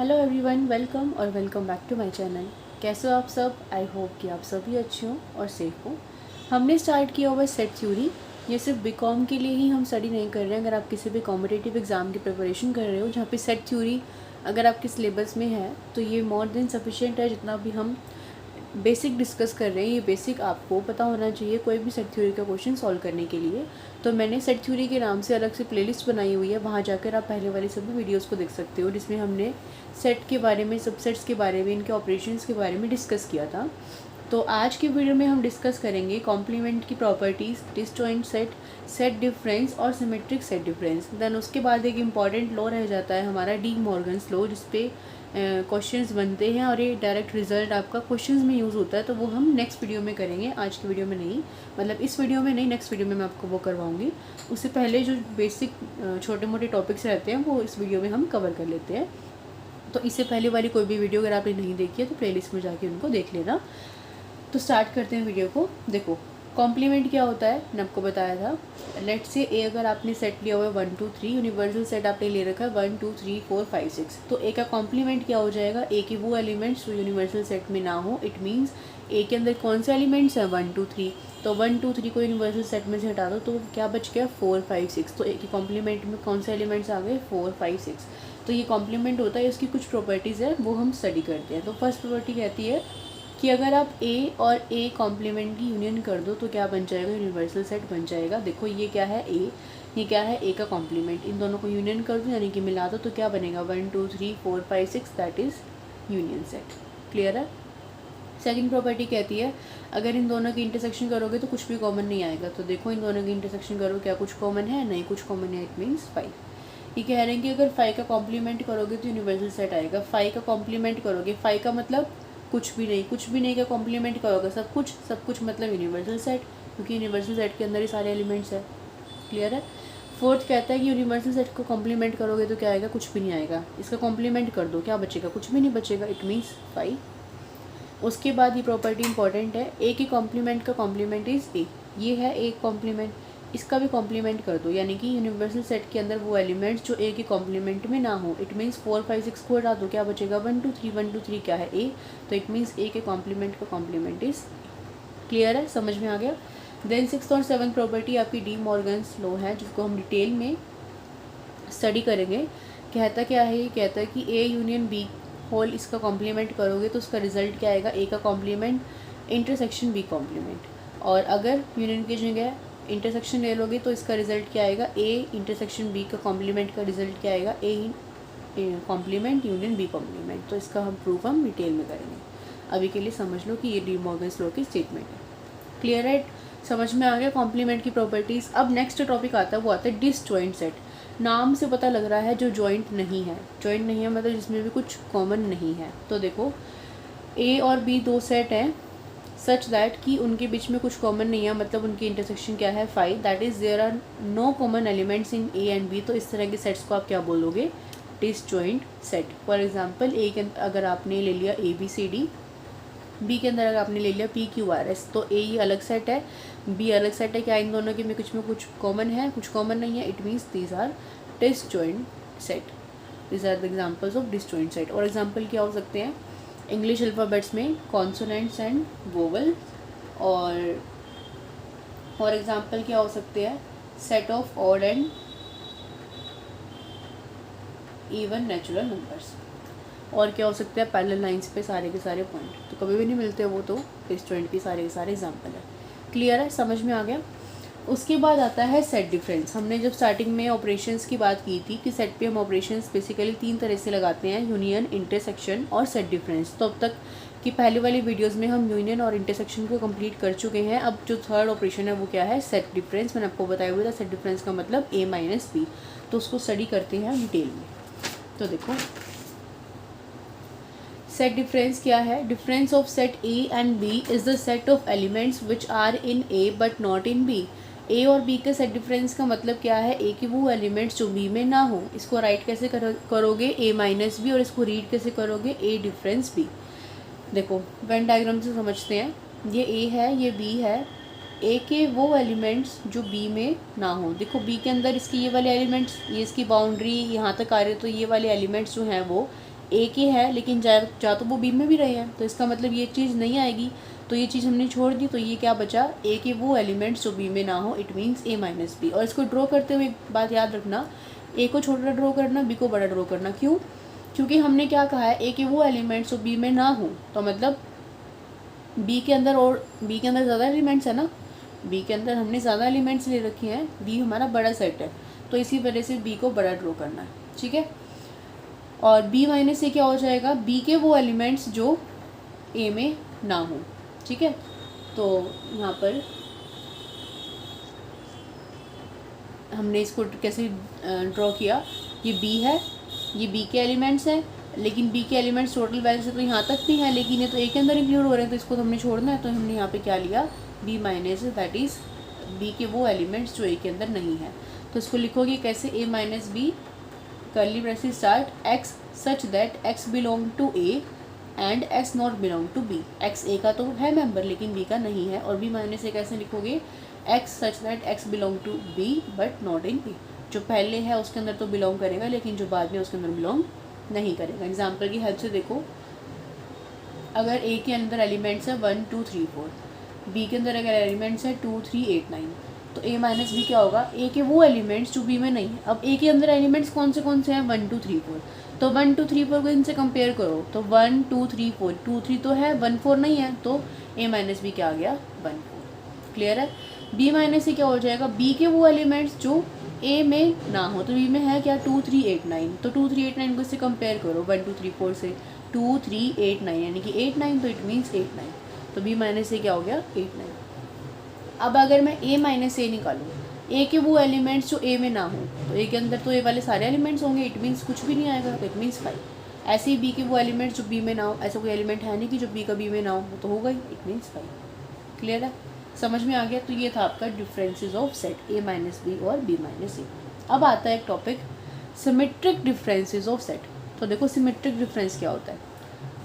Hello everyone, welcome और welcome back to my channel. कैसे हो आप सब? आई होप कि आप सभी अच्छे हो और सेफ हो। हमने स्टार्ट किया हुआ सेट थ्योरी। ये सिर्फ बीकॉम के लिए ही हम स्टडी नहीं कर रहे हैं। अगर आप किसी भी कॉम्पिटिटिव एग्ज़ाम की प्रिपरेशन कर रहे हो जहाँ पे सेट थ्योरी अगर आपके सिलेबस में है तो ये मोर देन सफिशिएंट है। जितना भी हम बेसिक डिस्कस कर रहे हैं ये बेसिक आपको पता होना चाहिए कोई भी सेट थ्योरी का क्वेश्चन सॉल्व करने के लिए। तो मैंने सेट थ्योरी के नाम से अलग से प्लेलिस्ट बनाई हुई है, वहाँ जाकर आप पहले वाली सभी वीडियोस को देख सकते हो, जिसमें हमने सेट के बारे में, सबसेट्स के बारे में, इनके ऑपरेशंस के बारे में डिस्कस किया था। तो आज की वीडियो में हम डिस्कस करेंगे कॉम्प्लीमेंट की properties, disjoint set, set difference और सिमेट्रिक सेट डिफरेंस। देन उसके बाद एक इम्पॉर्टेंट लॉ रह जाता है हमारा डी मॉर्गन्स लॉ, जिसपे क्वेश्चंस बनते हैं और ये डायरेक्ट रिजल्ट आपका क्वेश्चंस में यूज़ होता है। तो वो हम नेक्स्ट वीडियो में करेंगे, आज की वीडियो में नहीं, मतलब इस वीडियो में नहीं, नेक्स्ट वीडियो में मैं आपको वो करवाऊँगी। उससे पहले जो बेसिक छोटे मोटे टॉपिक्स रहते हैं वो इस वीडियो में हम कवर कर लेते हैं। तो इससे पहले वाली कोई भी वीडियो अगर आपने नहीं देखी है तो प्लेलिस्ट में जाके उनको देख लेना। तो स्टार्ट करते हैं वीडियो को। देखो कॉम्प्लीमेंट क्या होता है, मैंने आपको बताया था। लेट से ए अगर आपने सेट लिया हुआ है 1 2 3, यूनिवर्सल सेट आपने ले रखा है 1 2 3 4 5 6, तो ए का कॉम्प्लीमेंट क्या हो जाएगा? ए के वो एलिमेंट्स जो यूनिवर्सल सेट में ना हो। इट मीन्स ए के अंदर कौन से एलिमेंट्स हैं? 1 2 3। तो 1 2 3 को यूनिवर्सल सेट में से हटा दो तो क्या बच गया? 4 5 6। तो ए के कॉम्प्लीमेंट में कौन से एलिमेंट्स आ गए? 4 5 6। तो ये कॉम्प्लीमेंट होता है, इसकी कुछ प्रॉपर्टीज़ है वो हम स्टडी करते हैं। तो फर्स्ट प्रॉपर्टी कहती है कि अगर आप ए और ए कॉम्प्लीमेंट की यूनियन कर दो तो क्या बन जाएगा? यूनिवर्सल सेट बन जाएगा। देखो ये क्या है? ए, ये क्या है? ए का कॉम्प्लीमेंट। इन दोनों को यूनियन कर दो यानी कि मिला दो तो क्या बनेगा? 1 2 3 4 5 6, that is union set. Clear है? सेकंड प्रॉपर्टी कहती है अगर इन दोनों की इंटरसेक्शन करोगे तो कुछ भी कॉमन नहीं आएगा। तो देखो इन दोनों की इंटरसेक्शन करो, क्या कुछ कॉमन है? नहीं, कुछ कॉमन है। It means 5। ये कह रहे हैं कि अगर 5 का कॉम्प्लीमेंट करोगे तो यूनिवर्सल सेट आएगा। 5 का कॉम्प्लीमेंट करोगे, 5 का मतलब कुछ भी नहीं, कुछ भी नहीं का कॉम्प्लीमेंट करोगे सब कुछ, सब कुछ मतलब यूनिवर्सल सेट, क्योंकि यूनिवर्सल सेट के अंदर ही सारे एलिमेंट्स है। क्लियर है? फोर्थ कहता है कि यूनिवर्सल सेट को कॉम्प्लीमेंट करोगे तो क्या आएगा? कुछ भी नहीं आएगा। इसका कॉम्प्लीमेंट कर दो, क्या बचेगा? कुछ भी नहीं बचेगा। It means 5। उसके बाद ये प्रॉपर्टी इंपॉर्टेंट है, ए के कॉम्प्लीमेंट का कॉम्प्लीमेंट इज़ ए। ये है ए कॉम्प्लीमेंट, इसका भी कॉम्प्लीमेंट कर दो, यानी कि यूनिवर्सल सेट के अंदर वो एलिमेंट्स जो ए के कॉम्प्लीमेंट में ना हो। इट मीन्स 4 5 6 को हटा दो, क्या बचेगा? 1 2 3। 1 2 3 क्या है? ए। तो इट मीन्स ए के कॉम्प्लीमेंट का कॉम्प्लीमेंट इज। क्लियर है? समझ में आ गया? देन 6th और 7th प्रॉपर्टी आपकी डी मॉर्गन्स लॉ है, जिसको हम डिटेल में स्टडी करेंगे। कहता क्या है? ये कहता है कि ए यूनियन बी होल, इसका कॉम्प्लीमेंट करोगे तो उसका रिजल्ट क्या आएगा? ए का कॉम्प्लीमेंट इंटरसेक्शन बी कॉम्प्लीमेंट। और अगर यूनियन की जगह इंटरसेक्शन ले लोगे तो इसका रिजल्ट क्या आएगा? ए इंटरसेक्शन बी का कॉम्प्लीमेंट का रिजल्ट क्या आएगा? A complement union B complement. तो इसका हम प्रूफ हम डिटेल में करेंगे। अभी के लिए समझ लो कि ये डी मॉर्गन्स लॉ की स्टेटमेंट है। क्लियर है? समझ में आ गया कॉम्प्लीमेंट की प्रॉपर्टीज़। अब नेक्स्ट टॉपिक आता है, वो आता है डिसजॉइंट सेट। नाम से पता लग रहा है जो जॉइंट नहीं है। जॉइंट नहीं है मतलब जिसमें भी कुछ कॉमन नहीं है। तो देखो ए और बी दो सेट हैं सच दैट कि उनके बीच में कुछ कॉमन नहीं है, मतलब उनकी इंटरसेक्शन क्या है? 5। That is there are no common elements in A and B. तो इस तरह के सेट्स को आप क्या बोलोगे? Disjoint set. For example A के अगर आपने ले लिया A B C D, B के अंदर अगर आपने ले लिया पी क्यू आर एस, तो ए ये अलग सेट है, बी अलग सेट है। क्या इन दोनों के में कुछ कॉमन है? कुछ कॉमन नहीं है। It means these are disjoint set. These are the examples of disjoint set. और एग्जाम्पल क्या हो सकते हैं? इंग्लिश अल्फ़ाबेट्स में कॉन्सोनेंट्स एंड वोवल। और एग्जाम्पल क्या हो सकते हैं? Set of odd and even natural numbers. और क्या हो सकता है? पैरेलल लाइंस पे सारे के सारे पॉइंट, तो कभी भी नहीं मिलते वो, तो डिसजॉइंट के सारे एग्जाम्पल है। क्लियर है? समझ में आ गया? उसके बाद आता है सेट डिफरेंस। हमने जब स्टार्टिंग में ऑपरेशंस की बात की थी कि सेट पे हम ऑपरेशंस बेसिकली 3 तरह से लगाते हैं, यूनियन, इंटरसेक्शन और सेट डिफरेंस। तो अब तक की पहले वाली वीडियोस में हम यूनियन और इंटरसेक्शन को कंप्लीट कर चुके हैं। अब जो थर्ड ऑपरेशन है वो क्या है? Set difference. मैंने आपको बताया हुआ था सेट डिफरेंस का मतलब ए माइनस बी। तो उसको स्टडी करते हैं डिटेल में। तो देखो सेट डिफरेंस क्या है? Difference of set A and B is the set of elements which are in A but not in B. A और बी का सेट डिफरेंस का मतलब क्या है? ए के वो एलिमेंट्स जो बी में ना हो। इसको राइट कैसे करोगे? ए माइनस बी। और इसको रीड कैसे करोगे? ए डिफरेंस बी। देखो वेन डायग्राम से समझते हैं। ये ए है, ये बी है। ए के वो एलिमेंट्स जो बी में ना हो। देखो बी के अंदर इसके ये वाले एलिमेंट्स, ये इसकी बाउंड्री यहाँ तक आ रही है, तो ये वाले एलिमेंट्स जो हैं वो ए के है लेकिन जा तो वो बी में भी रहे हैं, तो इसका मतलब ये चीज़ नहीं आएगी, तो ये चीज़ हमने छोड़ दी। तो ये क्या बचा, ए के वो एलिमेंट्स जो बी में ना हो, it means A minus B. और इसको ड्रॉ करते हुए एक बात याद रखना, ए को छोटा ड्रॉ करना, बी को बड़ा ड्रॉ करना। क्यों? क्योंकि हमने क्या कहा है, ए के वो एलिमेंट्स जो बी में ना हो, तो मतलब बी के अंदर ज़्यादा एलिमेंट्स है ना, बी के अंदर हमने ज़्यादा एलिमेंट्स ले रखे हैं, बी हमारा बड़ा सेट है, तो इसी वजह से बी को बड़ा ड्रॉ करना है, ठीक है। और बी माइनस ए क्या हो जाएगा, बी के वो एलिमेंट्स जो ए में ना हो, ठीक है। तो यहाँ पर हमने इसको कैसे ड्रॉ किया, ये बी है, ये बी के एलिमेंट्स हैं, लेकिन बी के एलिमेंट्स टोटल वैल्यू से तो यहाँ तक नहीं है, लेकिन ये तो ए के अंदर इंक्लूड हो रहे हैं, तो इसको तो हमने छोड़ना है। तो हमने यहाँ पे क्या लिया, B minus, that is B के वो एलिमेंट्स जो ए के अंदर नहीं है। तो इसको लिखोगे कैसे, A minus B curly bracket start x such that x belong to A and x not belong to B. X A का तो है मेंबर लेकिन बी का नहीं है। और बी माइनस ए कैसे लिखोगे, X such that x belong to B but not in B. जो पहले है उसके अंदर तो बिलोंग करेगा, लेकिन जो बाद में उसके अंदर बिलोंग नहीं करेगा। एग्जाम्पल की हेल्प से देखो, अगर ए के अंदर एलिमेंट्स है 1 2 3 4, बी के अंदर अगर एलिमेंट्स है 2 3 8 9, तो ए माइनस बी क्या होगा, ए के वो एलिमेंट्स जो बी में नहीं है। अब ए के अंदर एलिमेंट्स कौन से हैं, 1 2 3 4, तो 1 2 3 4 को इनसे कंपेयर करो, तो 1 2 3 4, 2 3 तो है, 1 4 नहीं है, तो ए माइनस बी क्या आ गया, 1 4। क्लियर है। बी माइनस से क्या हो जाएगा, बी के वो एलिमेंट्स जो ए में ना हो, तो बी में है क्या, 2 3 8 9, तो 2 3 8 9 को इससे कंपेयर करो 1 2 3 4 से, 2 3 8 9 यानी कि 8 9, तो इट मीन्स 8 9, तो बी माइनस से क्या हो गया, 8 9। अब अगर मैं ए माइनस ए निकालूँ, ए के वो एलिमेंट्स जो ए में ना हो, तो ए के अंदर तो ए वाले सारे एलिमेंट्स होंगे, इट मीन्स कुछ भी नहीं आएगा, तो इट मीन्स 5। ऐसे ही बी के वो एलिमेंट्स जो बी में ना हो, ऐसा कोई एलिमेंट है नहीं कि जो बी का बी में ना हो, वो तो होगा ही, इट मीन्स 5। क्लियर है, समझ में आ गया। तो ये था आपका differences of set A minus B और बी माइनस ए। अब आता है एक topic, symmetric differences of set. तो देखो सिमेट्रिक डिफरेंस क्या होता है।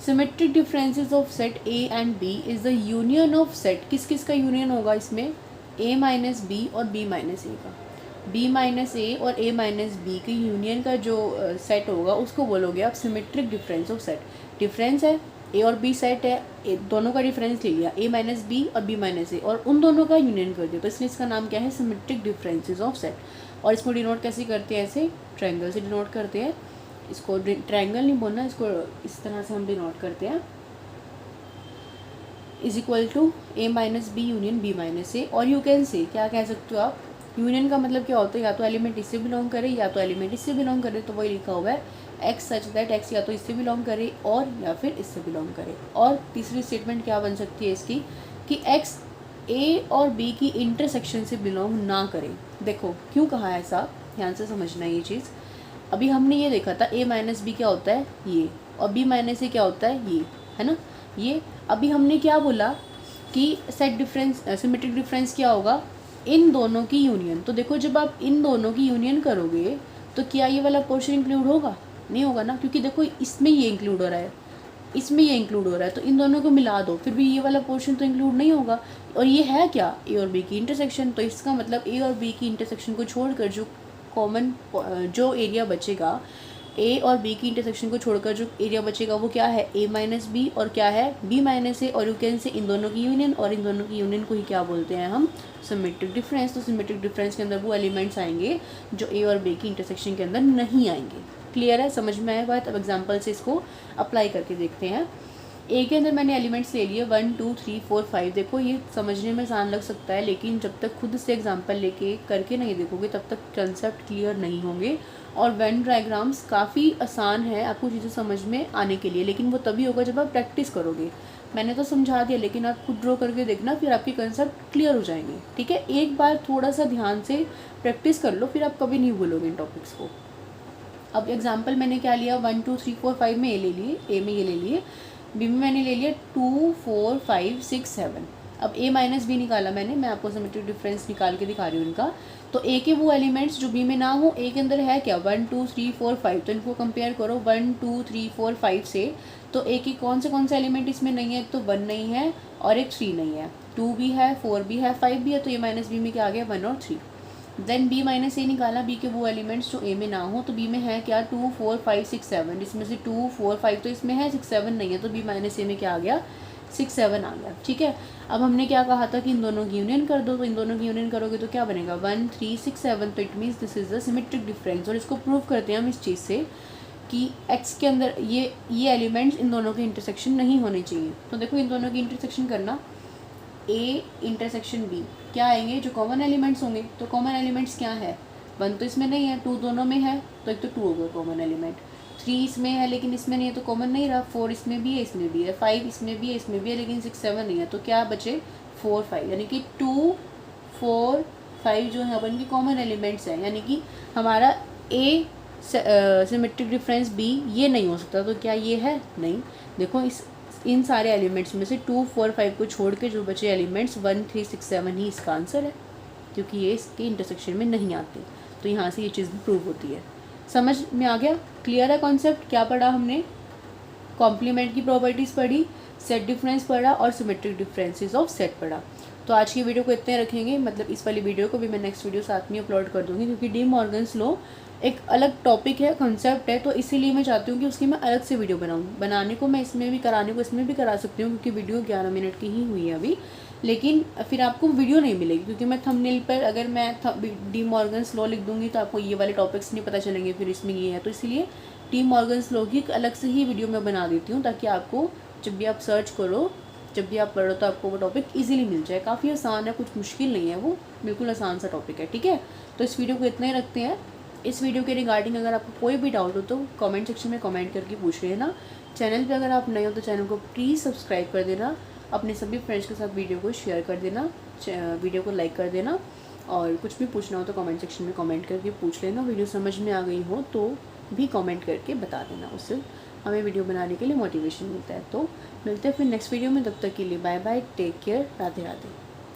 Symmetric differences of set A and B is the union of set. किस किस का यूनियन होगा इसमें, ए माइनस बी और बी माइनस ए का। बी माइनस ए और ए माइनस बी के यूनियन का जो सेट होगा उसको बोलोगे आप symmetric difference of set. Difference है, ए और बी सेट है, दोनों का डिफरेंस ले लिया, ए माइनस बी और बी माइनस ए, और उन दोनों का यूनियन कर दिया, तो इसलिए इसका नाम क्या है, सिमेट्रिक डिफरेंसेस ऑफ सेट। और इसको डिनोट कैसे करते हैं, ऐसे ट्रायंगल से डिनोट करते हैं। इसको ट्रायंगल नहीं बोलना, इसको इस तरह से हम डिनोट करते हैं, is equal to A minus B union B minus A. और यू कैन से, क्या कह सकते हो आप, यूनियन का मतलब क्या होता है, या तो एलिमेंट इससे बिलोंग करे या तो एलिमेंट इससे बिलोंग करे, तो वही लिखा हुआ है एक्स सच दैट एक्स या तो इससे बिलोंग करे और या फिर इससे बिलोंग करे। और तीसरी स्टेटमेंट क्या बन सकती है इसकी, कि एक्स ए और बी की इंटरसेक्शन से बिलोंग ना करे। देखो क्यों कहा है ऐसा, ध्यान से समझना ये चीज़। अभी हमने ये देखा था ए माइनस बी क्या होता है ये, और बी माइनस ए क्या होता है ये, है ना ये। अभी हमने क्या बोला कि सेट डिफरेंस, सिमेट्रिक डिफरेंस क्या होगा, इन दोनों की यूनियन। तो देखो जब आप इन दोनों की यूनियन करोगे तो क्या ये वाला पोर्शन इंक्लूड होगा, नहीं होगा ना, क्योंकि देखो इसमें ये इंक्लूड हो रहा है, इसमें ये इंक्लूड हो रहा है, तो इन दोनों को मिला दो, फिर भी ये वाला पोर्शन तो इंक्लूड नहीं होगा। और ये है क्या, ए और बी की इंटरसेक्शन, तो इसका मतलब ए और बी की इंटरसेक्शन को छोड़कर जो कॉमन जो एरिया बचेगा, ए और बी की इंटरसेक्शन को छोड़कर जो एरिया बचेगा वो क्या है, ए माइनस बी और क्या है, बी माइनस ए। और यू कैन से इन दोनों की यूनियन, और इन दोनों की यूनियन को ही क्या बोलते हैं हम, सिमेट्रिक डिफरेंस। तो सिमेट्रिक डिफरेंस के अंदर वो एलिमेंट्स आएंगे जो ए और बी की इंटरसेक्शन के अंदर नहीं आएंगे। क्लियर है, समझ में आया बात। अब एग्जाम्पल से इसको अप्लाई करके देखते हैं। ए के अंदर मैंने एलिमेंट्स ले लिए 1 2 3 4 5। देखो ये समझने में आसान लग सकता है, लेकिन जब तक खुद से एग्जांपल लेके करके नहीं देखोगे तब तक कंसेप्ट क्लियर नहीं होंगे। और वेन डायग्राम्स काफ़ी आसान है आपको चीज़ें समझ में आने के लिए, लेकिन वो तभी होगा जब आप प्रैक्टिस करोगे। मैंने तो समझा दिया, लेकिन आप खुद ड्रॉ करके देखना, फिर आपके कंसेप्ट क्लियर हो जाएंगे। ठीक है, एक बार थोड़ा सा ध्यान से प्रैक्टिस कर लो, फिर आप कभी नहीं भूलोगे इन टॉपिक्स को। अब एग्जाम्पल मैंने क्या लिया, 1 2 3 4 5 में ए ले लिए, ए में ये ले लिए, बी में मैंने ले लिया 2 4 5 6 7। अब ए माइनस बी निकाला मैंने, मैं आपको सिमेट्रिक डिफरेंस निकाल के दिखा रही हूँ इनका। तो ए के वो एलिमेंट्स जो बी में ना हो, ए के अंदर है क्या, 1 2 3 4 5, तो इनको कंपेयर करो 1 2 3 4 5 से। तो ए के कौन से एलिमेंट इसमें नहीं है, तो 1 नहीं है और एक 3 नहीं है, 2 भी है, 4 भी है, 5 भी है, तो ए माइनस बी में क्या आ गया, 1 और 3। देन बी माइनस ए निकाला, बी के वो एलिमेंट्स जो ए में ना हो, तो बी में है क्या 2 4 5 6 7, इसमें से 2 4 5 तो इसमें है, 6 7 नहीं है, तो बी माइनस ए में क्या आ गया 6 7 आ गया। ठीक है, अब हमने क्या कहा था कि इन दोनों की यूनियन कर दो, तो इन दोनों की यूनियन करोगे तो क्या बनेगा 1 3 6 7, तो it means this is the symmetric difference. और इसको प्रूव करते हैं हम इस चीज़ से कि x के अंदर ये एलिमेंट्स इन दोनों के इंटरसेक्शन नहीं होने चाहिए। तो देखो इन दोनों की इंटरसेक्शन करना, a इंटरसेक्शन b क्या आएंगे जो कॉमन एलिमेंट्स होंगे, तो कॉमन एलिमेंट्स क्या है 1 तो इसमें नहीं है, 2 दोनों में है, तो एक तो 2 हो गया कॉमन एलिमेंट, 3 इसमें है लेकिन इसमें नहीं है तो कॉमन नहीं रहा, 4 इसमें भी है इसमें भी है, 5 इसमें भी है इसमें भी है लेकिन 6 7 नहीं है, तो क्या बचे 4 5, यानी कि 2 4 5 जो है अपन के कॉमन एलिमेंट्स हैं, यानी कि हमारा a सिमेट्रिक डिफरेंस b ये नहीं हो सकता। तो क्या ये है, नहीं। देखो इन सारे एलिमेंट्स में से 2 4 5 को छोड़ के जो बचे एलिमेंट्स 1 3 6 7 ही इसका आंसर है, क्योंकि ये इसके इंटरसेक्शन में नहीं आते। तो यहाँ से ये चीज़ भी प्रूव होती है। समझ में आ गया, क्लियर है कॉन्सेप्ट। क्या पढ़ा हमने, कॉम्प्लीमेंट की प्रॉपर्टीज़ पढ़ी, सेट डिफरेंस पढ़ा और सिमेट्रिक डिफरेंसेस ऑफ सेट पढ़ा। तो आज की वीडियो को इतने रखेंगे, मतलब इस वाली वीडियो को भी मैं नेक्स्ट वीडियो साथ में अपलोड कर दूँगी, क्योंकि डी मॉर्गन्स लॉ एक अलग टॉपिक है, कॉन्सेप्ट है, तो इसीलिए मैं चाहती हूँ कि उसकी मैं अलग से वीडियो बनाऊँ। बनाने को मैं इसमें भी, कराने को इसमें भी करा सकती हूँ, क्योंकि वीडियो 11 मिनट की ही हुई है अभी, लेकिन फिर आपको वीडियो नहीं मिलेगी, क्योंकि मैं थंबनेल पर अगर मैं डी मॉर्गन्स लॉ लिख दूँगी तो आपको ये वाले टॉपिक्स नहीं पता चलेंगे, फिर इसमें ये है। तो इसलिए डी मॉर्गन्स लॉ की अलग से ही वीडियो मैं बना देती हूँ, ताकि आपको जब भी आप सर्च करो, जब भी आप पढ़ो, तो आपको वो टॉपिक इजीली मिल जाए। काफ़ी आसान है, कुछ मुश्किल नहीं है, वो बिल्कुल आसान सा टॉपिक है। ठीक है, तो इस वीडियो को इतना ही रखते हैं। इस वीडियो के रिगार्डिंग अगर आपको कोई भी डाउट हो तो कमेंट सेक्शन में कमेंट करके पूछ लेना। चैनल पे अगर आप नए हो तो चैनल को प्लीज़ सब्सक्राइब कर देना, अपने सभी फ्रेंड्स के साथ वीडियो को शेयर कर देना, वीडियो को लाइक कर देना, और कुछ भी पूछना हो तो कमेंट सेक्शन में कमेंट करके पूछ लेना। वीडियो समझ में आ गई हो तो भी कमेंट करके बता देना, उससे हमें वीडियो बनाने के लिए मोटिवेशन मिलता है। तो मिलते हैं फिर नेक्स्ट वीडियो में, तब तक के लिए bye bye, take care, Radhe Radhe.